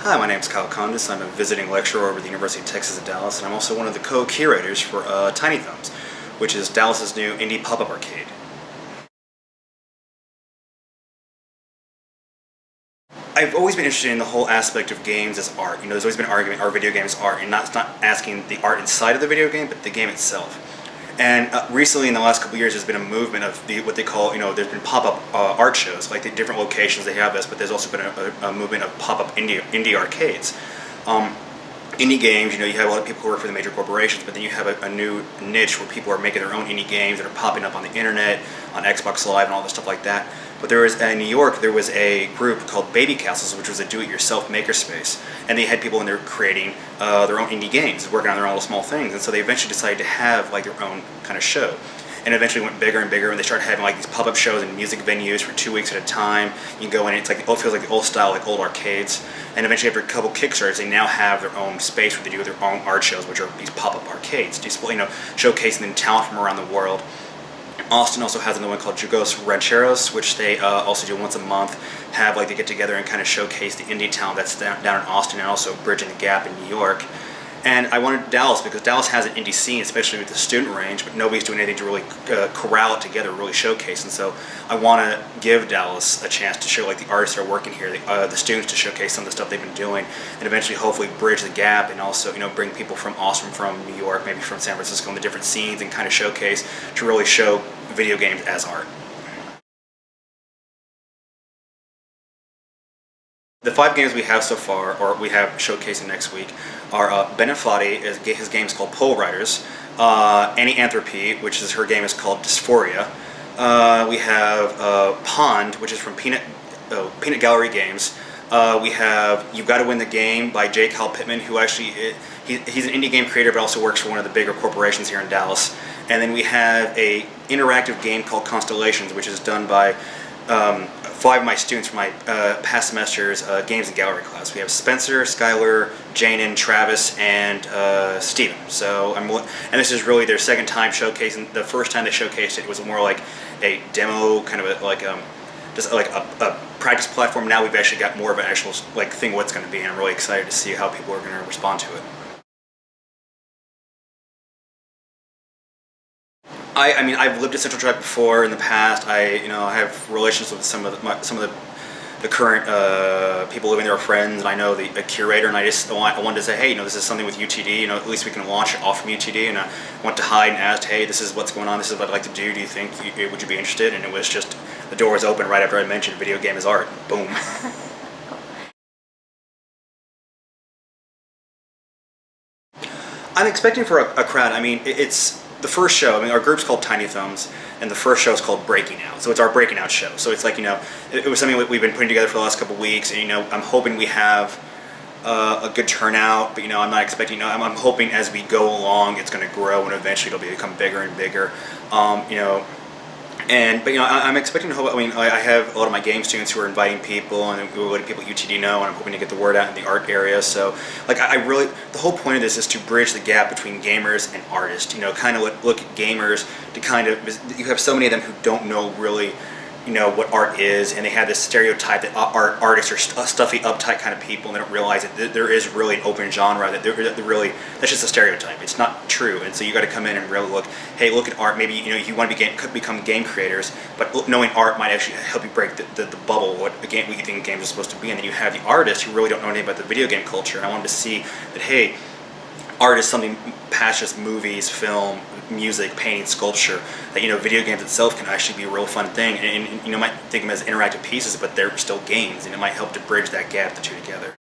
Hi, my name is Kyle Kondas. I'm a visiting lecturer over at the University of Texas at Dallas, and I'm also one of the co-curators for Tiny Thumbs, which is Dallas's new indie pop-up arcade. I've always been interested in the whole aspect of games as art. There's always been an argument, are video games art? And it's not asking the art inside of the video game, but the game itself. And recently, in the last couple of years, there's been a movement of what they call, there's been pop-up art shows, like the different locations they have this, but there's also been a movement of pop-up indie arcades. Indie games, you have a lot of people who work for the major corporations, but then you have a new niche where people are making their own indie games that are popping up on the internet, on Xbox Live and all this stuff like that. But in New York, there was a group called Baby Castles, which was a do-it-yourself makerspace, and they had people in there creating their own indie games, working on their own little small things, and so they eventually decided to have like their own kind of show. And eventually went bigger and bigger, and they started having like these pop-up shows and music venues for 2 weeks at a time. You can go in, it feels like the old style, like old arcades. And eventually, after a couple Kickstarters, they now have their own space where they do their own art shows, which are these pop-up arcades, showcasing talent from around the world. Austin also has another one called Jugos Rancheros, which they also do once a month. They get together and kind of showcase the indie talent that's down in Austin, and also bridging the gap in New York. And I wanted Dallas because Dallas has an indie scene, especially with the student range, but nobody's doing anything to really corral it together, really showcase. And so I want to give Dallas a chance to show the artists that are working here, the students to showcase some of the stuff they've been doing, and eventually hopefully bridge the gap, and also bring people from Austin, from New York, maybe from San Francisco, in the different scenes, and kind of showcase to really show video games as art. The 5 games we have so far, or we have showcasing next week, are Ben and Flotty, his game is called Pole Riders, Annie Anthropy, which is her game is called Dysphoria. We have Pond, which is from Peanut Gallery Games. We have You've Got to Win the Game by J. Kyle Pittman, who actually, he's an indie game creator but also works for one of the bigger corporations here in Dallas. And then we have a interactive game called Constellations, which is done by 5 of my students from my past semester's games and gallery class. We have Spencer, Skylar, Janen, Travis, and Steven. And this is really their second time showcasing. The first time they showcased it was more like a demo, kind of just like a practice platform. Now we've actually got more of an actual thing what's going to be, and I'm really excited to see how people are going to respond to it. I've lived at CentralTrak before in the past. I have relations with some of the current people living there are friends, and I know the curator, and I wanted to say, hey, this is something with UTD. At least we can launch it off from UTD. And I went to Hyde and asked, hey, this is what's going on. This is what I'd like to do. Do you think would you be interested? And it was just the door was open right after I mentioned video game is art. Boom. I'm expecting for a crowd. It's the first show. Our group's called Tiny Thumbs, and the first show is called Breaking Out. So it's our Breaking Out show. So it's it was something we've been putting together for the last couple of weeks, and I'm hoping we have a good turnout. But I'm not expecting. I'm hoping as we go along, it's going to grow, and eventually it'll become bigger and bigger. I'm expecting to hope. I have a lot of my game students who are inviting people, and we're letting people at UTD know, and I'm hoping to get the word out in the art area. So, the whole point of this is to bridge the gap between gamers and artists. Kind of look at gamers you have so many of them who don't know really, what art is, and they have this stereotype that artists are stuffy, uptight kind of people, and they don't realize that there is really an open genre, that's just a stereotype. It's not true, and so you got to come in and really look at art. Maybe you want to become game creators, but knowing art might actually help you break the bubble, what you think games are supposed to be, and then you have the artists who really don't know anything about the video game culture, and I wanted to see that, hey, art is something past just movies, film, music, painting, sculpture, that video games itself can actually be a real fun thing, and you might think of them as interactive pieces, but they're still games, and it might help to bridge that gap, the two together.